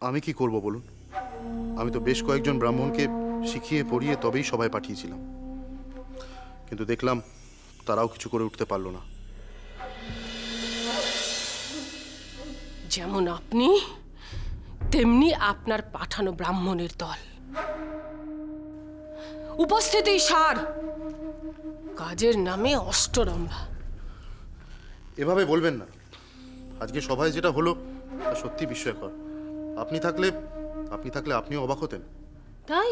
আমি কি করব বলুন? আমি তো বেশ কয়েকজন ব্রাহ্মণকে শিখিয়ে পড়িয়ে তবেই সবাই পাঠিয়েছিলাম, কিন্তু দেখলাম তারাও কিছু করে উঠতে পারলো না। যেমন আপনি তেমনি আপনার পাঠানো ব্রাহ্মণের দল। উপস্থিতি সার, কাজের নামে অষ্টরম্ভা। এভাবে বলবেন না। আজকে সভায় যেটা হলো তা সত্যি বিস্ময়কর। আপনি থাকলে আপনিও অবাক হতেন। তাই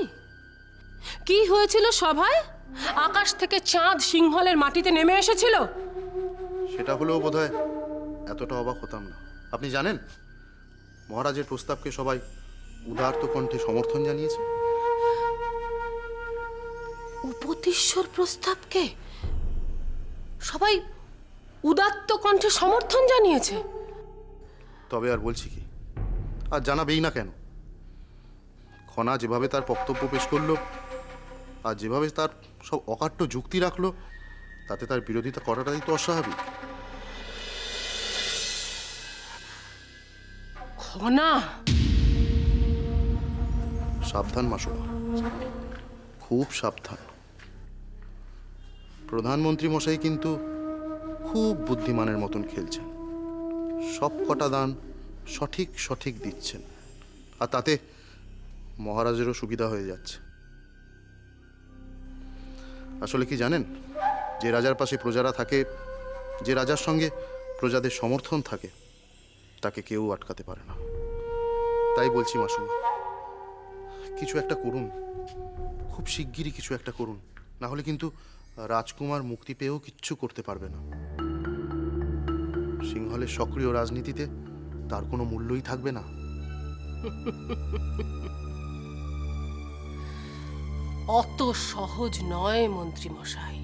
কি হয়েছিল সভায়? আকাশ থেকে চাঁদ সিংহলের মাটিতে নেমে এসেছিল? সেটা হলেও বোধহয় এতটা অবাক হতাম না। আপনি জানেন, মহারাজের প্রস্তাবকে সবাই উদারত কণ্ঠে সমর্থন জানিয়েছে। উপতিশ্বর প্রস্তাবকে সবাই উদাত্ত কণ্ঠে সমর্থন জানিয়েছে। তবে আর বলছি কি, আর জানাবেই না কেন? খনা যেভাবে তার বক্তব্য পেশ করলো আর যেভাবে তার সব অকাট্য যুক্তি রাখলো, তাতে তার বিরোধিতা করাটাই তো অস্বাভাবিক। খনা? সাবধান মাসুমা, খুব সাবধান। প্রধানমন্ত্রী মশাই কিন্তু খুব বুদ্ধিমানের মতন খেলছেন। সব কটা দান সঠিক সঠিক দিচ্ছেন, আর তাতে মহারাজেরও সুবিধা হয়ে যাচ্ছে। আসলে কি জানেন, যে রাজার পাশে প্রজারা থাকে, যে রাজার সঙ্গে প্রজাদের সমর্থন থাকে, তাকে কেউ আটকাতে পারে না। তাই বলছি মাসুমা, কিছু একটা করুন, খুব শিগগিরই কিছু একটা করুন, না হলে কিন্তু রাজকুমার মুক্তি পেয়েও কিচ্ছু করতে পারবে না। সিংহলের সক্রিয় রাজনীতিতে তার কোনো মূল্যই থাকবে না। অত সহজ নয় মন্ত্রী মশাই।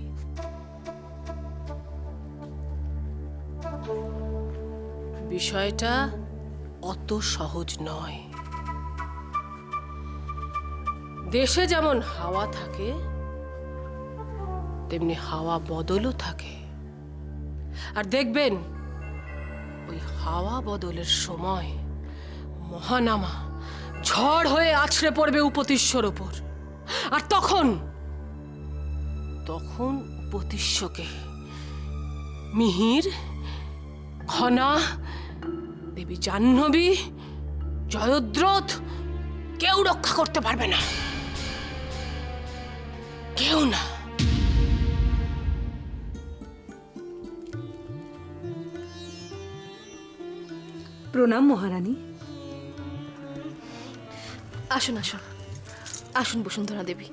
বিষয়টা অত সহজ নয়। দেশে যেমন হাওয়া থাকে, তেমনি হাওয়া বদলও থাকে। আর দেখবেন, ওই হাওয়া বদলের সময় মহানামা ঝড় হয়ে আছড়ে পড়বে উপতিশ্বর ওপর। আর তখন উপতিশ্বকে মিহির, খনা, দেবী জাহ্নবী, জয়দ্রথ কেউ রক্ষা করতে পারবে না, কেউ না। প্রণাম মহারানী। আসুন আসুন আসুন বসুন্ধরা দেবী।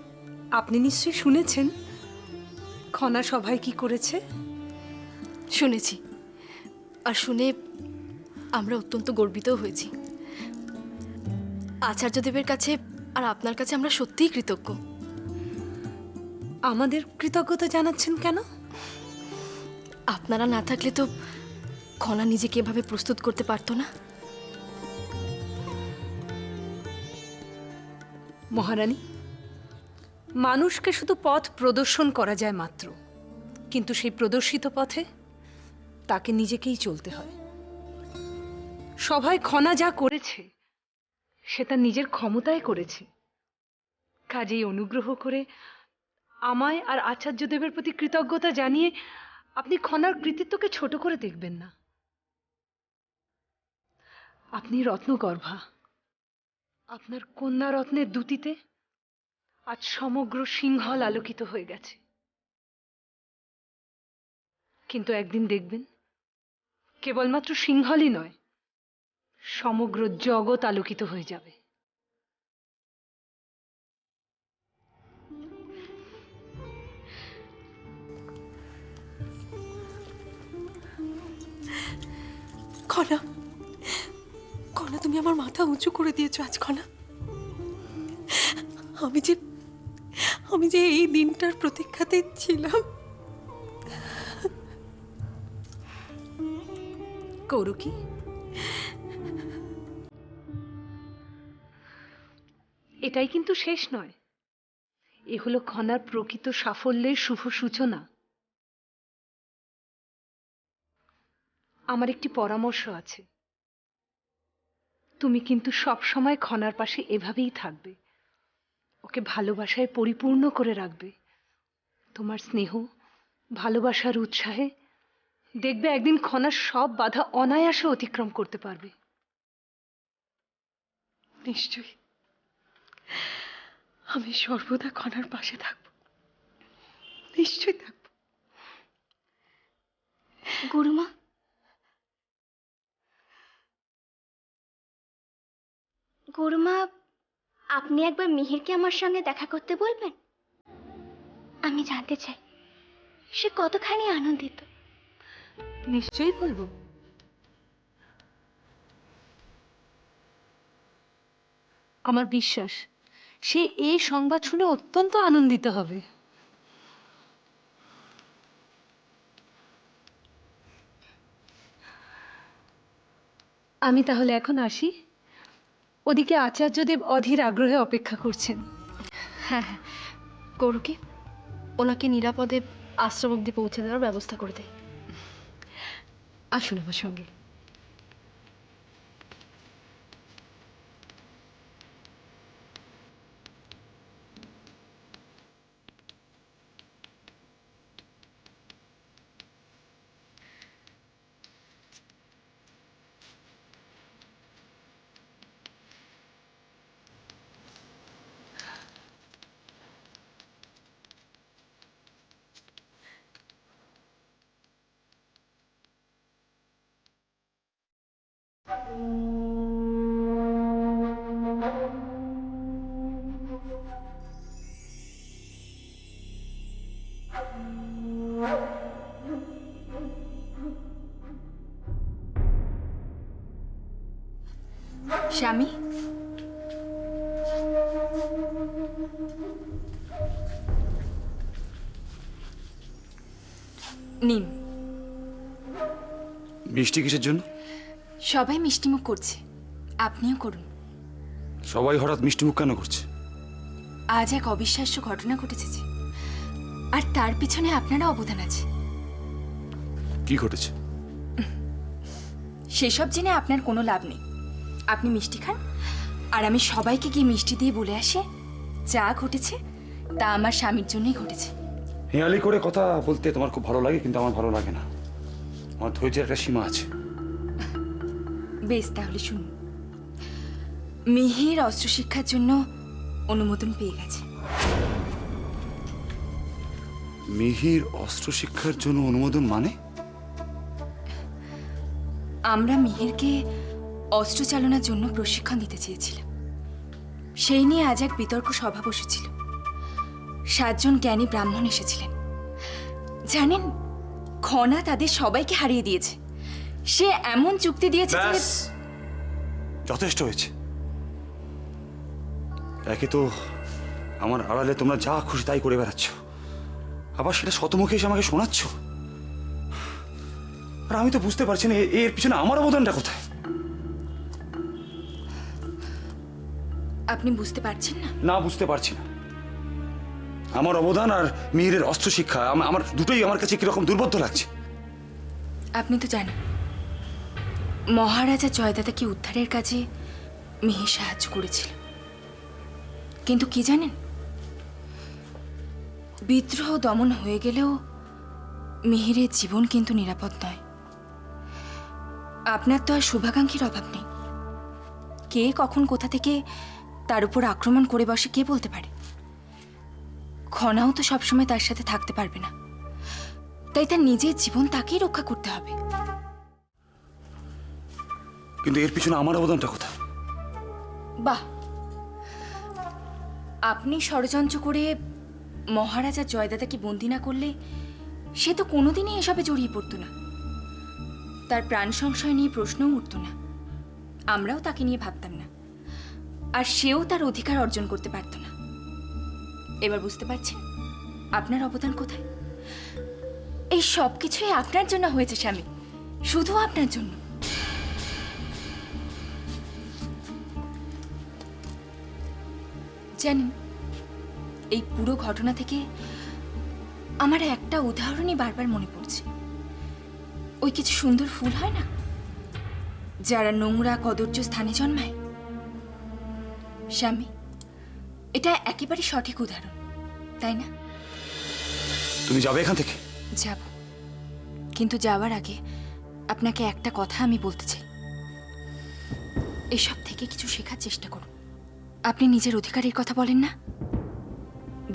আপনি নিশ্চয়ই শুনেছেন খনা সভায় কি করেছে? শুনেছি, আর শুনে আমরা অত্যন্ত গর্বিত হয়েছি। আচার্যদেবের কাছে আর আপনার কাছে আমরা সত্যিই কৃতজ্ঞ। আমাদের কৃতজ্ঞতা জানাচ্ছেন কেন? আপনারা না থাকলে তো খনা নিজেকে এভাবে প্রস্তুত করতে পারতো না। মহারানী, মানুষকে শুধু পথ প্রদর্শন করা যায় মাত্র, কিন্তু সেই প্রদর্শিত পথে তাকে নিজেকেই চলতে হয়। সভায় খনা যা করেছে সে তার নিজের ক্ষমতায় করেছে। কাজেই অনুগ্রহ করে আমায় আর আচার্যদেবের প্রতি কৃতজ্ঞতা জানিয়ে আপনি খনার কৃতিত্বকে ছোট করে দেখবেন না। আপনি রত্নগর্ভা, আপনার কন্যা রত্নের দ্যুতিতে আজ সমগ্র সিংহল আলোকিত হয়ে গেছে। কিন্তু একদিন দেখবেন, কেবলমাত্র সিংহলই নয়, সমগ্র জগৎ আলোকিত হয়ে যাবে। খনা, খনা তুমি আমার মাথা উঁচু করে দিয়েছো আজ। খনা, আমি যে এই দিনটার প্রতীক্ষাতে ছিলাম। কৌরকি, এটাই কিন্তু শেষ নয়। এ হলো খনার প্রকৃত সাফল্যের শুভ সূচনা। আমার একটি পরামর্শ আছে। তুমি কিন্তু সব সময় খনার পাশে এভাবেই থাকবে, ওকে ভালোবাসায় পরিপূর্ণ করে রাখবে। তোমার স্নেহ, ভালোবাসার উৎসাহে দেখবে একদিন খনার সব বাধা অনায়াসে অতিক্রম করতে পারবে। নিশ্চয়ই আমি সর্বদা খনার পাশে থাকবো, নিশ্চয়ই থাকবো। গুরুমা, গুরুমা, আপনি একবার মিহিরকে আমার সঙ্গে দেখা করতে বলবেন? আমি জানতে চাই সে কতখানি আনন্দিত। নিশ্চয়ই বলবো। আমার বিশ্বাস সে এই সংবাদ শুনে অত্যন্ত আনন্দিত হবে। আমি তাহলে এখন আসি। ওদিকে আচার্যদেব অধীর আগ্রহে অপেক্ষা করছেন। হ্যাঁ হ্যাঁ, গৌরকে ওনাকে নিরাপদে আশ্রম অব্দি পৌঁছে দেওয়ার ব্যবস্থা করে দে। আসুন আমার সঙ্গে। স্বামী, নিন। মিষ্টি কিসের জন্য? সবাই মিষ্টিমুখ করছে, আপনিও করুন। সবাই হঠাৎ মিষ্টিমুখ কেন করছে? আজ এক অবিশ্বাস্য ঘটনা ঘটেছে যে, আর তার পিছনে আপনারা অবদান আছে। কি ঘটেছে? সেসব জেনে আপনার কোনো লাভ নেই। আপনি মিষ্টি খান, আর আমি সবাইকে গিয়ে মিষ্টি দিয়ে বলে আসি যা ঘটেছে তা আমার স্বামীর জন্যই ঘটেছে। হেয়ালি করে কথা বলতে তোমার খুব ভালো লাগে, কিন্তু আমার ভালো লাগে না। আমার ধৈর্যের একটা সীমা আছে। বেশ, তাহলে শুনুন। মিহির অস্ত্র শিক্ষার জন্য অনুমোদন পেয়ে গেছে। মিহির অস্ত্র শিক্ষার জন্য অনুমোদন মানে? আমরা মিহিরকে অস্ত্র চালনার জন্য প্রশিক্ষণ দিতে চেয়েছিলাম। সেই নিয়ে আজ এক বিতর্ক সভা বসেছিল। 7 জন জ্ঞানী ব্রাহ্মণ এসেছিলেন। জানেন, খনা তাদের সবাইকে হারিয়ে দিয়েছে। সে এমন চুক্তি দিয়েছে যে ব্যাস, যথেষ্ট হয়েছে। একে তো আমার আড়ালে তোমরা যা খুশি তাই করে বেড়াচ্ছ, আবার সেটা শতমুখে এসে আমাকে শোনাচ্ছ। আর আমি তো বুঝতে পারছি না এর পিছনে আমার অবদানটা কোথায়। আপনি বুঝতে পারছেন না? না, বুঝতে পারছি না। আমার অবদান আর মিহিরের অস্ত্র শিক্ষা, আমার দুটোই আমার কাছে কিরকম দুর্বোধ্য লাগছে। আপনি তো জানেন, মহারাজা জয়দাদাকে উদ্ধারের কাজে মিহির সাহায্য করেছিল। কিন্তু কি জানেন, বিদ্রোহ দমন হয়ে গেলেও মিহিরের জীবন কিন্তু নিরাপদ নয়। আপনার তো আর শুভাকাঙ্ক্ষীর অভাব নেই। কে কখন কোথা থেকে তার উপর আক্রমণ করে বসে কে বলতে পারে। খনাও তো সবসময় তার সাথে থাকতে পারবে না, তাই তার নিজের জীবন তাকেই রক্ষা করতে হবে। কিন্তু এর পিছনে আমার অবদানটা কোথায়? বাহ, আপনি ষড়যন্ত্র করে মহারাজা জয়দাদাকে বন্দি না করলে সে তো কোনোদিনই এসবে জড়িয়ে পড়তো না। তার প্রাণ সংশয় নিয়ে প্রশ্নও উঠত না। আমরাও তাকে নিয়ে ভাবতাম না, আর সেও তার অধিকার অর্জন করতে পারত না। এবার বুঝতে পারছেন আপনার অবদান কোথায়। এই সব কিছুই আপনার জন্য হয়েছে স্বামী, শুধু আপনার জন্য। জানেন, এই পুরো ঘটনা থেকে আমার একটা উদাহরণই বারবার মনে পড়ছে। ওই কিছু সুন্দর ফুল হয় না, যারা নোংরা কদর্য স্থানে জন্মায়? স্বামী, এটা একেবারে সঠিক উদাহরণ, তাই না? তুমি যাবে এখান থেকে? যাব, কিন্তু যাওয়ার আগে আপনাকে একটা কথা আমি বলতে চাই। এসব থেকে কিছু শেখার চেষ্টা করুন। আপনি নিজের অধিকারের কথা বলেন না?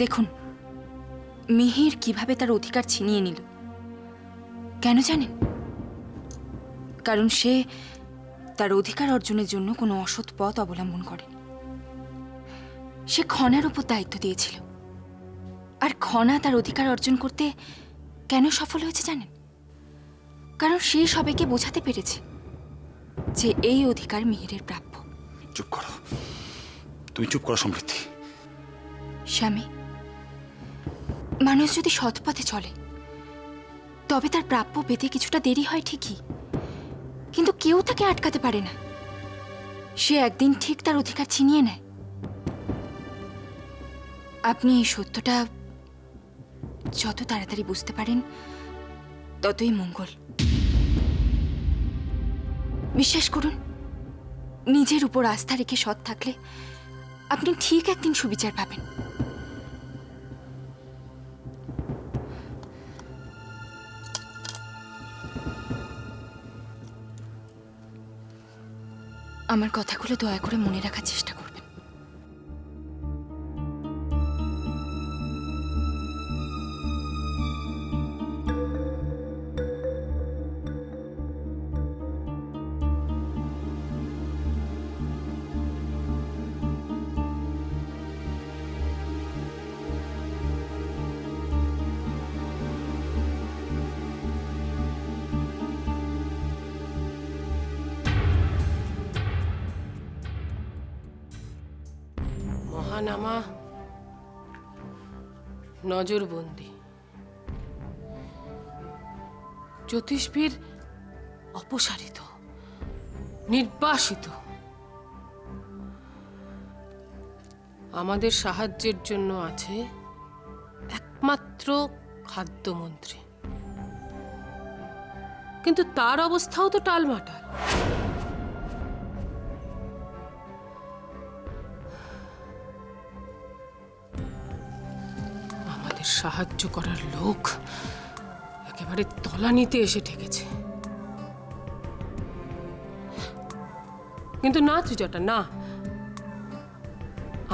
দেখুন মিহির কিভাবে তার অধিকার ছিনিয়ে নিল। কেন জানেন? কারণ সে তার অধিকার অর্জনের জন্য কোনো অসৎ পথ অবলম্বন করে। সে খনার উপর দায়িত্ব দিয়েছিল, আর খনা তার অধিকার অর্জন করতে কেন সফল হয়েছে জানেন? কারণ সে সবাইকে বোঝাতে পেরেছে যে এই অধিকার মিহিরের প্রাপ্য। চুপ করো, তুমি চুপ করো সমৃদ্ধি। স্বামী, মানুষ যদি সৎ পথে চলে তবে তার প্রাপ্য পেতে কিছুটা দেরি হয় ঠিকই, কিন্তু কেউ তাকে আটকাতে পারে না। সে একদিন ঠিক তার অধিকার ছিনিয়ে নেয়। আপনি এই সত্যটা যত তাড়াতাড়ি বুঝতে পারেন ততই মঙ্গল। বিশ্বাস করুন, নিজের উপর আস্থা রেখে সৎ থাকলে আপনি ঠিক একদিন সুবিচার পাবেন। আমার কথাগুলো দয়া করে মনে রাখার চেষ্টা করবেন। মহানামা নজরবন্দি। জ্যোতিষবীর অপসারিত, নির্বাসিত। আমাদের সাহায্যের জন্য আছে একমাত্র খাদ্যমন্ত্রী, কিন্তু তার অবস্থাও তো টালমাটাল। আমাদের সাহায্য করার লোক একেবারে তলানিতে এসে ঠেকেছে। কিন্তু না ত্রিজটা, না,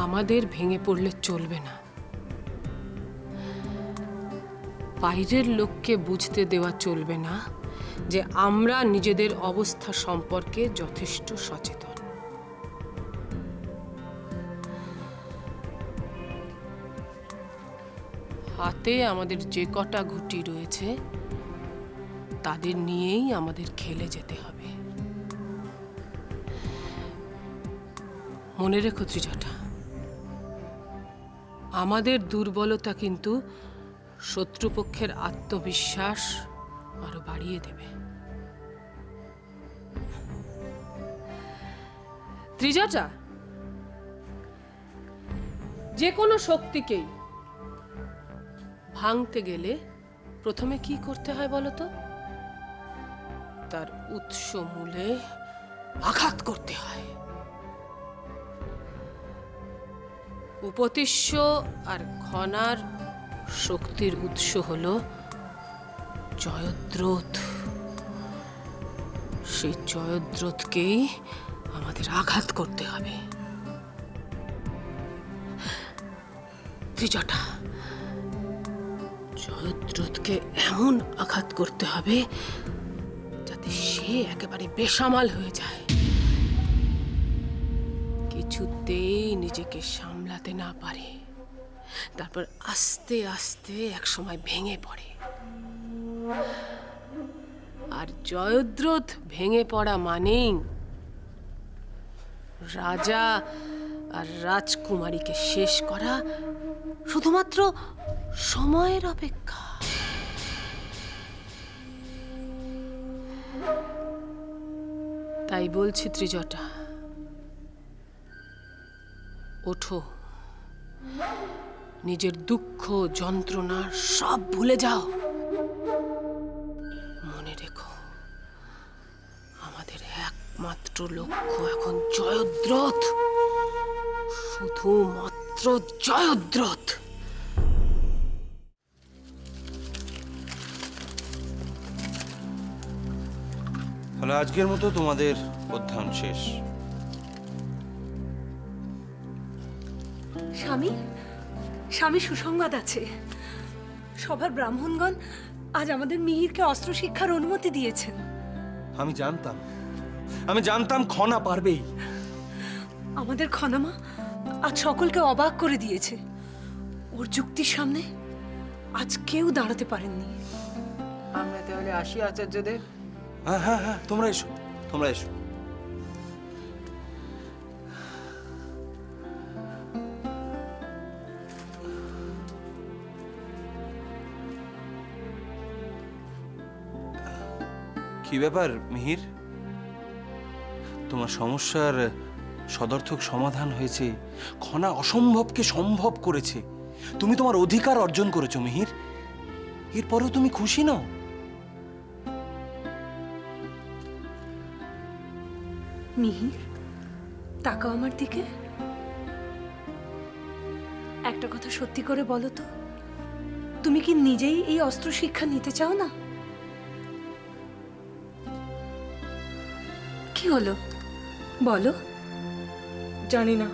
আমাদের ভেঙে পড়লে চলবে না। বাইরের লোককে বুঝতে দেওয়া চলবে না যে আমরা নিজেদের অবস্থা সম্পর্কে যথেষ্ট সচেতন। হাতে আমাদের যে কটা ঘুঁটি রয়েছে তাদের নিয়েই আমাদের খেলে যেতে হবে। মনে রেখো ত্রিজটা, আমাদের দুর্বলতা কিন্তু শত্রুপক্ষের আত্মবিশ্বাস আরো বাড়িয়ে দেবে। ত্রিজটা, যে কোনো শক্তিকেই ভাঙতে গেলে প্রথমে কি করতে হয় বলো তো? তার উৎস মূলে আঘাত করতে হয়। উপতিষ্য আর খনার শক্তির উৎস হলো জয়দ্রথ। সেই জয়দ্রথকেই আমাদের আঘাত করতে হবে। ত্রিজটা, জয়দ্রথকে এমন আঘাত করতে হবে যাতে সে একেবারে বেসামাল হয়ে যায়, কিছুতেই নিজেকে সামলাতে না পারে, তারপর আস্তে আস্তে একসময় ভেঙে পড়ে। আর জয়দ্রথ ভেঙে পড়া মানেই রাজা আর রাজকুমারীকে শেষ করা শুধুমাত্র সময়ের অপেক্ষা। তাই বলছি ত্রিজটা, ওঠো, নিজের দুঃখ যন্ত্রণা সব ভুলে যাও। মনে রেখো, আমাদের একমাত্র একমাত্র লক্ষ্য এখন জয়দ্রথ, শুধুমাত্র জয়দ্রথ। তাহলে আজকের মতো তোমাদের অধ্যয়ন শেষ। স্বামী, স্বামী সুসংবাদ আছে। সভার ব্রাহ্মণগণ আজ আমাদের মিহিরকে অস্ত্র শিক্ষার অনুমতি দিয়েছেন। আমি জানতাম খনা পারবেই। আমাদের খনামা আজ সকলকে অবাক করে দিয়েছে। ওর যুক্তির সামনে আজ কেউ দাঁড়াতে পারেননি। আমরা তাহলে আসি আচার্যদেব। হ্যাঁ হ্যাঁ হ্যাঁ, তোমরা এসো, তোমরা এসো। কি ব্যাপার মিহির, তোমার সমস্যার সদর্থক সমাধান হয়েছে। খনা অসম্ভবকে সম্ভব করেছে। তুমি তোমার অধিকার অর্জন করেছো মিহির। এরপরেও তুমি খুশি নও? মিহির, তাকাও আমার দিকে। একটা কথা সত্যি করে বলো তো, তুমি কি নিজেই এই অস্ত্র শিক্ষা নিতে চাও না? কি হলো বলো। জানি না,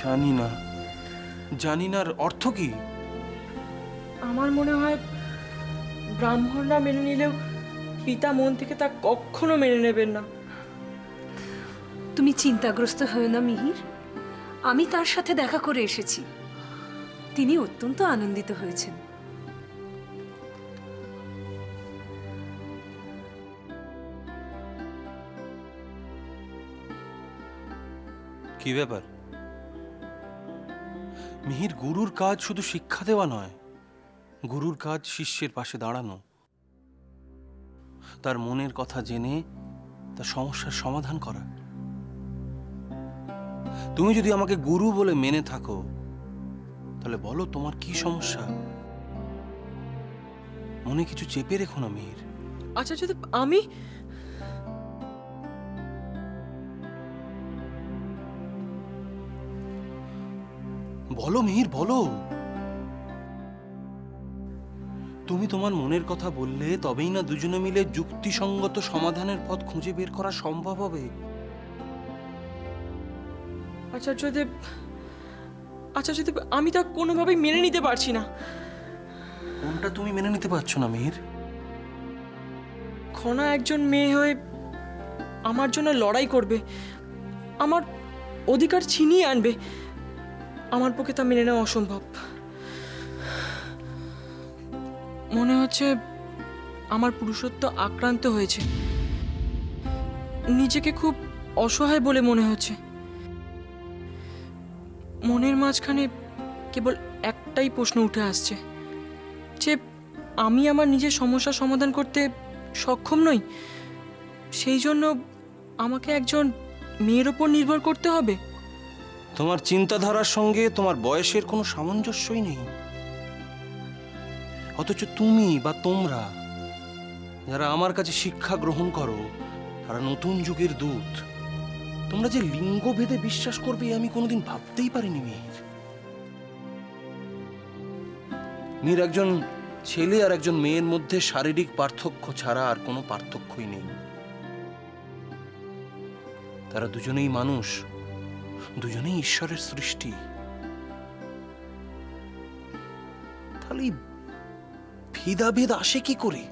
জানি না। জানিনার অর্থ কি? আমার মনে হয় ব্রাহ্মণরা মেনে নিলেও পিতা মন থেকে তা কখনো মেনে নেবেন না। তুমি চিন্তাগ্রস্ত হও না মিহির, আমি তার সাথে দেখা করে এসেছি। তিনি অত্যন্ত আনন্দিত হয়েছেন। কি ব্যাপার মিহির? গুরুর কাজ শুধু শিক্ষা দেওয়া নয়, গুরুর কাজ শিষ্যের পাশে দাঁড়ানো, তার মনের কথা জেনে তার সমস্যার সমাধান করা। তুমি যদি আমাকে গুরু বলে মেনে থাকো, তাহলে বলো তোমার কি সমস্যা। মনে কিছু চেপে রেখো না মিহির। আচার্যদেব, আমি বলো মিহির, বলো। তুমি তোমার মনের কথা বললে তবেই না দুজনে মিলে যুক্তিসঙ্গত সমাধানের পথ খুঁজে বের করা সম্ভব হবে। আচার্যদেব, আচার্যদেব, আমি তা কোনোভাবেই মেনে নিতে পারছি না। কোনটা তুমি মেনে নিতে পারছো না মিহির? খনা একজন মেয়ে হয়ে আমার জন্য লড়াই করবে, আমার অধিকার ছিনিয়ে আনবে। আমার পক্ষে তা মেনে নেওয়া অসম্ভব। মনে হচ্ছে আমার পুরুষত্ব আক্রান্ত হয়েছে। নিজেকে খুব অসহায় বলে মনে হচ্ছে। মনের মাঝখানে কেবল একটাই প্রশ্ন উঠে আসছে যে আমি আমার নিজের সমস্যার সমাধান করতে সক্ষম নই, সেই জন্য আমাকে একজন মেয়ের ওপর নির্ভর করতে হবে। তোমার চিন্তাধারার সঙ্গে তোমার বয়সের কোনো সামঞ্জস্যই নেই। অথচ তুমি বা তোমরা যারা আমার কাছে শিক্ষা গ্রহণ করো, তারা নতুন যুগের দূত। তোমরা যে লিঙ্গভেদে বিশ্বাস করবে আমি কোনোদিন ভাবতেই পারিনি মিহির। মিহির, একজন ছেলে আর একজন মেয়ের মধ্যে শারীরিক পার্থক্য ছাড়া আর কোনো পার্থক্যই নেই। তারা দুজনেই মানুষ, দুজনেই ঈশ্বরের সৃষ্টি। তাহলে ভেদাভেদ আসে কি করে?